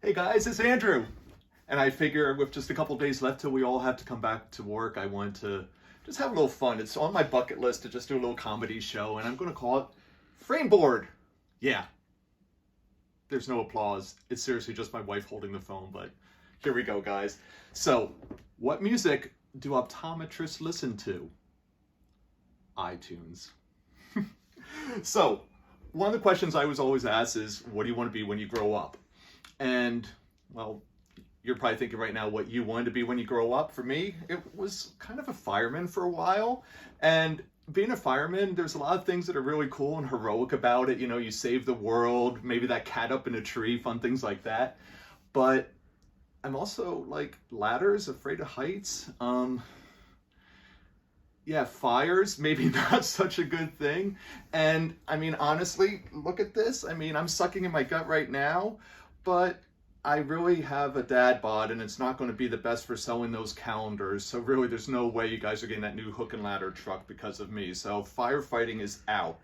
Hey guys, it's Andrew. And I figure with just a couple days left till we all have to come back to work, I want to just have a little fun. It's on my bucket list to just do a little comedy show, and I'm going to call it Frame Board. Yeah, there's no applause. It's seriously just my wife holding the phone, but here we go, guys. So, what music do optometrists listen to? iTunes. So, one of the questions I was always asked is, what do you want to be when you grow up? And, well, you're probably thinking right now what you wanted to be when you grow up. For me, it was kind of a fireman for a while. And being a fireman, there's a lot of things that are really cool and heroic about it. You know, you save the world, maybe that cat up in a tree, fun things like that. But I'm also like ladders, afraid of heights. Yeah, fires, maybe not such a good thing. And I mean, honestly, look at this. I mean, I'm sucking in my gut right now, but I really have a dad bod and it's not going to be the best for selling those calendars. So really, there's no way you guys are getting that new hook and ladder truck because of me. So firefighting is out.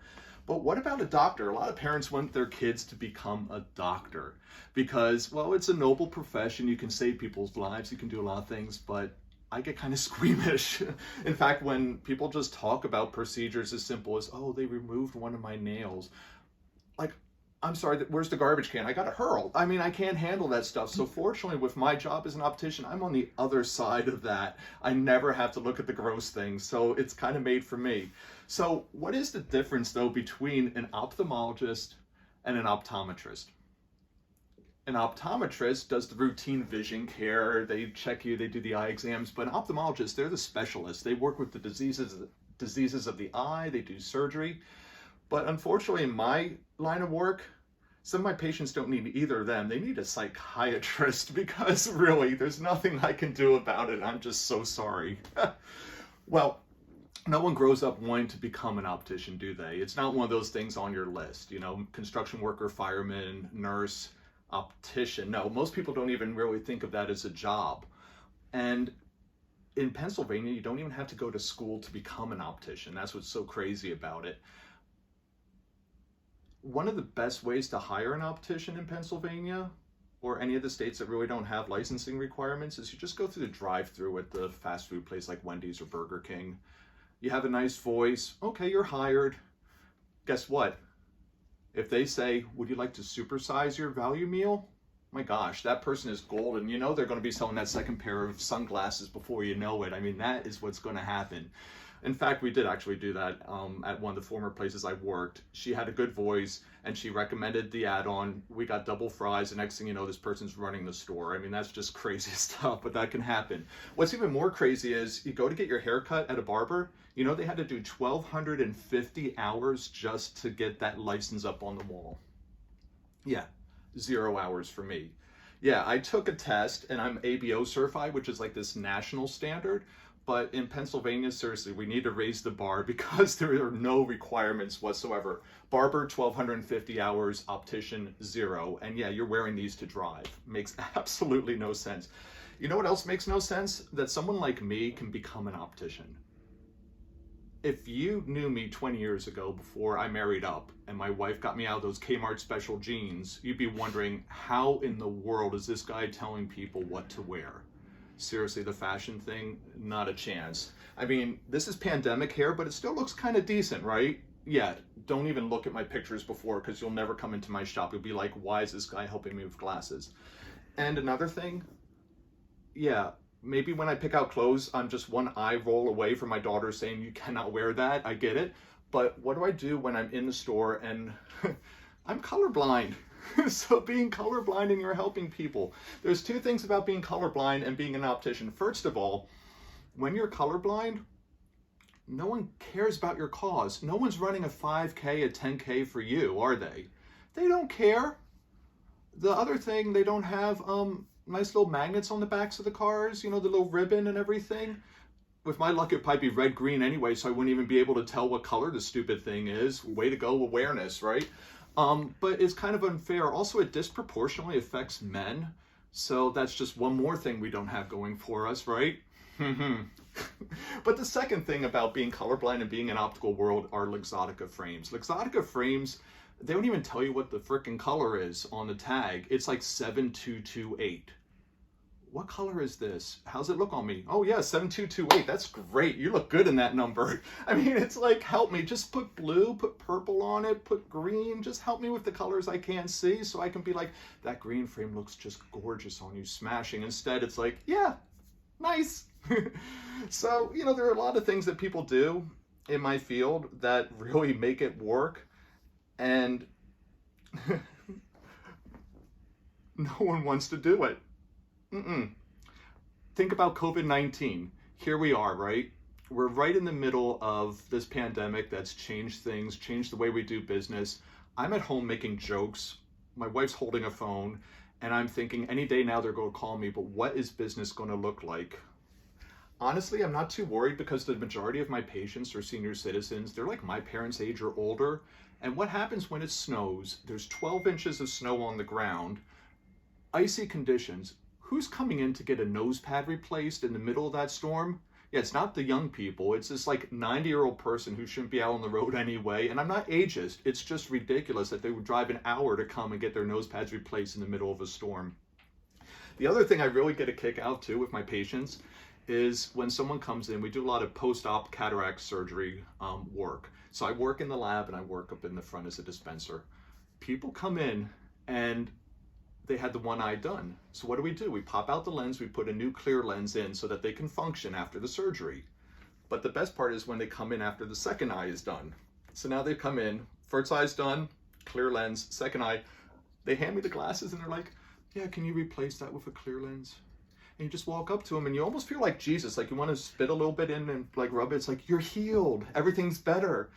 But what about a doctor? A lot of parents want their kids to become a doctor because, well, it's a noble profession. You can save people's lives. You can do a lot of things, but I get kind of squeamish. In fact, when people just talk about procedures as simple as, oh, they removed one of my nails. Like, I'm sorry, where's the garbage can? I got to hurl. I mean, I can't handle that stuff. So fortunately, with my job as an optician, I'm on the other side of that. I never have to look at the gross things. So it's kind of made for me. So what is the difference, though, between an ophthalmologist and an optometrist? An optometrist does the routine vision care, they check you, they do the eye exams, but an ophthalmologist, they're the specialists. They work with the diseases of the eye, they do surgery. But unfortunately, in my line of work, some of my patients don't need either of them. They need a psychiatrist because really, there's nothing I can do about it. I'm just so sorry. Well, no one grows up wanting to become an optician, do they? It's not one of those things on your list, you know, construction worker, fireman, nurse, optician. No, most people don't even really think of that as a job. And in Pennsylvania, you don't even have to go to school to become an optician. That's what's so crazy about it. One of the best ways to hire an optician in Pennsylvania, or any of the states that really don't have licensing requirements, is you just go through the drive-through at the fast food place like Wendy's or Burger King. You have a nice voice. Okay, you're hired. Guess what? If they say, would you like to supersize your value meal? My gosh, that person is golden. You know they're going to be selling that second pair of sunglasses before you know it. I mean, that is what's going to happen. In fact, we did actually do that at one of the former places I worked. She had a good voice and she recommended the add-on. We got double fries. The next thing you know, this person's running the store. I mean, that's just crazy stuff, but that can happen. What's even more crazy is you go to get your hair cut at a barber. You know, they had to do 1,250 hours just to get that license up on the wall. Yeah, 0 hours for me. Yeah, I took a test and I'm ABO certified, which is like this national standard. But in Pennsylvania, seriously, we need to raise the bar because there are no requirements whatsoever. Barber, 1,250 hours, optician, 0. And yeah, you're wearing these to drive. Makes absolutely no sense. You know what else makes no sense? That someone like me can become an optician. If you knew me 20 years ago before I married up and my wife got me out of those Kmart special jeans, you'd be wondering, how in the world is this guy telling people what to wear? Seriously, the fashion thing, not a chance. I mean, this is pandemic hair, but it still looks kind of decent, right? Yeah, don't even look at my pictures before because you'll never come into my shop. You'll be like, why is this guy helping me with glasses? And another thing, yeah, maybe when I pick out clothes, I'm just one eye roll away from my daughter saying, you cannot wear that. I get it. But what do I do when I'm in the store and I'm colorblind? So being colorblind and you're helping people. There's two things about being colorblind and being an optician. First of all, when you're colorblind, no one cares about your cause. No one's running a 5K, a 10K for you, are they? They don't care. The other thing, they don't have nice little magnets on the backs of the cars, you know, the little ribbon and everything. With my luck, it'd probably be red, green anyway, so I wouldn't even be able to tell what color the stupid thing is. Way to go, awareness, right? But it's kind of unfair. Also, it disproportionately affects men. So that's just one more thing we don't have going for us, right? But the second thing about being colorblind and being in optical world are Luxottica frames. Luxottica frames They don't even tell you what the frickin' color is on the tag. It's like 7228. What color is this? How's it look on me? Oh yeah, 7228. That's great. You look good in that number. I mean, it's like, help me. Just put blue, put purple on it, put green. Just help me with the colors I can't see so I can be like, that green frame looks just gorgeous on you, smashing. Instead, it's like, yeah, nice. So, there are a lot of things that people do in my field that really make it work. And no one wants to do it. Think about COVID-19. Here we are, right? We're right in the middle of this pandemic that's changed things, changed the way we do business. I'm at home making jokes. My wife's holding a phone, and I'm thinking any day now they're going to call me, but what is business going to look like? Honestly, I'm not too worried because the majority of my patients are senior citizens. They're like my parents' age or older. And what happens when it snows? There's 12 inches of snow on the ground, icy conditions. Who's coming in to get a nose pad replaced in the middle of that storm? Yeah, it's not the young people. It's this like 90-year-old person who shouldn't be out on the road anyway. And I'm not ageist. It's just ridiculous that they would drive an hour to come and get their nose pads replaced in the middle of a storm. The other thing I really get a kick out too with my patients is when someone comes in, we do a lot of post-op cataract surgery work. So I work in the lab and I work up in the front as a dispenser. People come in and they had the one eye done. So what do? We pop out the lens, we put a new clear lens in so that they can function after the surgery. But the best part is when they come in after the second eye is done. So now they come in, first eye's done, clear lens, second eye. They hand me the glasses and they're like, yeah, can you replace that with a clear lens? And you just walk up to them and you almost feel like Jesus, like you want to spit a little bit in and like rub it. It's like, you're healed, everything's better.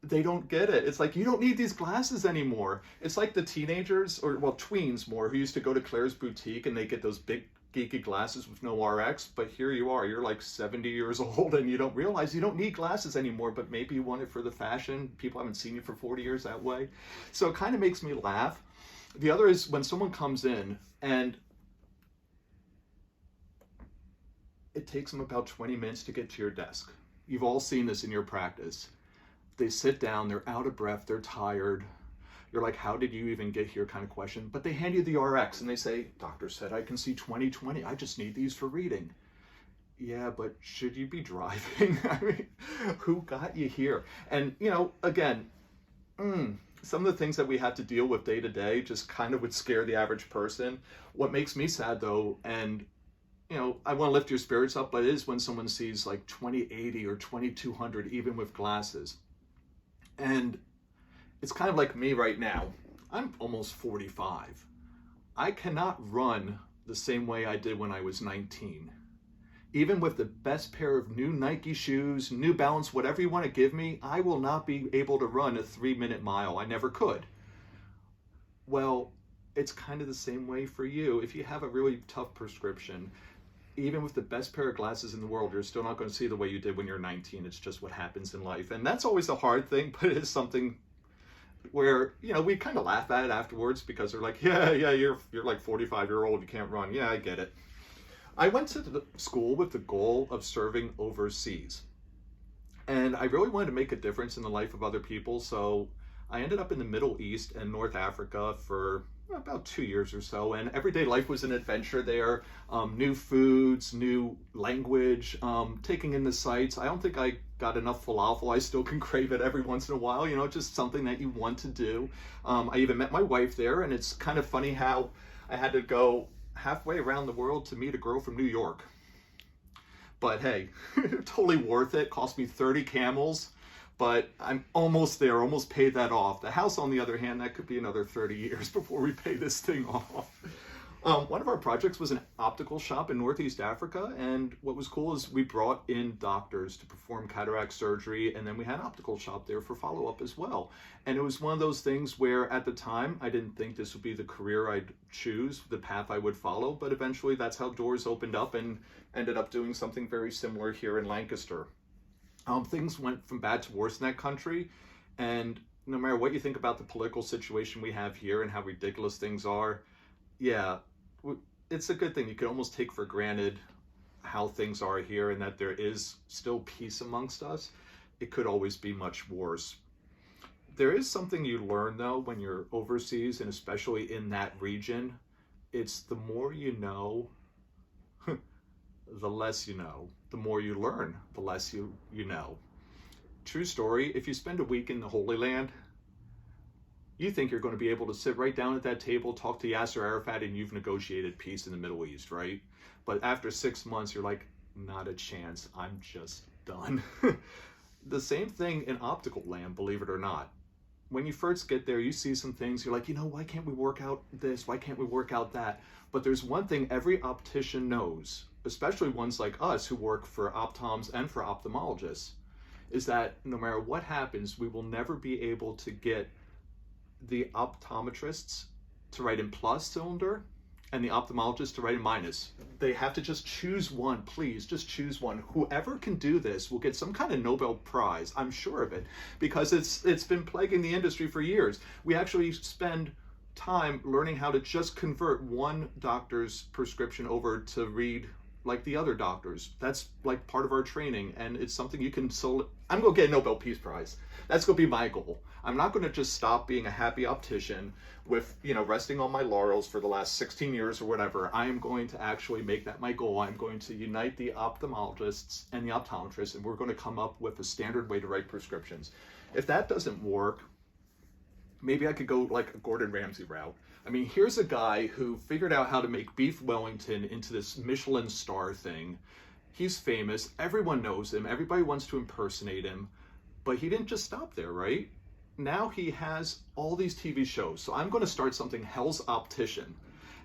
They don't get it. It's like, you don't need these glasses anymore. It's like the teenagers, or well, tweens more, who used to go to Claire's boutique and they get those big geeky glasses with no RX, but here you are, you're like 70 years old and you don't realize you don't need glasses anymore, but maybe you want it for the fashion. People haven't seen you for 40 years that way. So it kind of makes me laugh. The other is when someone comes in and it takes them about 20 minutes to get to your desk. You've all seen this in your practice. They sit down, they're out of breath, they're tired. You're like, how did you even get here kind of question. But they hand you the RX and they say, doctor said I can see 20/20. I just need these for reading. Yeah, but should you be driving? I mean, who got you here? And, again, some of the things that we have to deal with day to day just kind of would scare the average person. What makes me sad though, and I want to lift your spirits up, but it is when someone sees like 20/80 or 2200, even with glasses. And it's kind of like me right now. I'm almost 45. I cannot run the same way I did when I was 19. Even with the best pair of new Nike shoes, New Balance, whatever you want to give me, I will not be able to run a 3-minute mile. I never could. Well, it's kind of the same way for you. If you have a really tough prescription, even with the best pair of glasses in the world, you're still not going to see the way you did when you're 19. It's just what happens in life. And that's always a hard thing, but it is something where, we kind of laugh at it afterwards because they're like, yeah, you're like 45-year-old, you can't run. Yeah, I get it. I went to the school with the goal of serving overseas. And I really wanted to make a difference in the life of other people. So I ended up in the Middle East and North Africa for about 2 years or so, and everyday life was an adventure there. New foods, new language, taking in the sights. I don't think I got enough falafel. I still can crave it every once in a while, just something that you want to do. I even met my wife there, and it's kind of funny how I had to go halfway around the world to meet a girl from New York. But hey, totally worth it. Cost me 30 camels. But I'm almost there, almost paid that off. The house, on the other hand, that could be another 30 years before we pay this thing off. One of our projects was an optical shop in Northeast Africa, and what was cool is we brought in doctors to perform cataract surgery, and then we had an optical shop there for follow-up as well. And it was one of those things where at the time, I didn't think this would be the career I'd choose, the path I would follow, but eventually that's how doors opened up and ended up doing something very similar here in Lancaster. Things went from bad to worse in that country, and no matter what you think about the political situation we have here and how ridiculous things are, yeah, it's a good thing. You can almost take for granted how things are here and that there is still peace amongst us. It could always be much worse. There is something you learn though when you're overseas, and especially in that region. It's the more you know, the less you know. The more you learn, the less you know. True story, if you spend a week in the Holy Land, you think you're going to be able to sit right down at that table, talk to Yasser Arafat, and you've negotiated peace in the Middle East, right? But after 6 months, you're like, not a chance. I'm just done. The same thing in optical land, believe it or not. When you first get there, you see some things, you're like, why can't we work out this? Why can't we work out that? But there's one thing every optician knows, especially ones like us who work for optoms and for ophthalmologists, is that no matter what happens, we will never be able to get the optometrists to write in plus cylinder and the ophthalmologist to write in minus. They have to just choose one, please, just choose one. Whoever can do this will get some kind of Nobel Prize, I'm sure of it, because it's been plaguing the industry for years. We actually spend time learning how to just convert one doctor's prescription over to read like the other doctors. That's like part of our training, and it's something you can I'm gonna get a Nobel Peace Prize. That's gonna be my goal. I'm not gonna just stop being a happy optician with, resting on my laurels for the last 16 years or whatever. I am going to actually make that my goal. I'm going to unite the ophthalmologists and the optometrists, and we're going to come up with a standard way to write prescriptions. If that doesn't work, maybe I could go like a Gordon Ramsay route. I mean, here's a guy who figured out how to make beef Wellington into this Michelin star thing. He's famous, everyone knows him, everybody wants to impersonate him, but he didn't just stop there, right? Now he has all these TV shows. So I'm going to start something, Hell's Optician,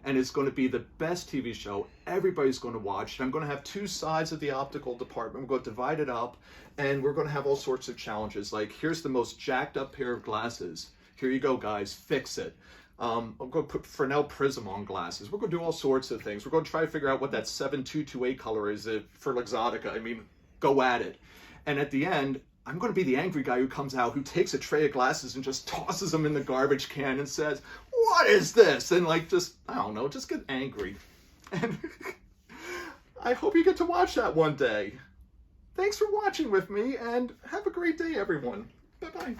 and it's going to be the best TV show. Everybody's going to watch. I'm going to have two sides of the optical department. We're going to divide it up, and we're going to have all sorts of challenges. Like, here's the most jacked up pair of glasses. Here you go, guys, fix it. I'm going to put Fresnel Prism on glasses. We're going to do all sorts of things. We're going to try to figure out what that 7228 color is for Luxottica. I mean, go at it. And at the end, I'm going to be the angry guy who comes out, who takes a tray of glasses and just tosses them in the garbage can and says, what is this? And like, just, I don't know, just get angry. And I hope you get to watch that one day. Thanks for watching with me, and have a great day, everyone. Bye-bye.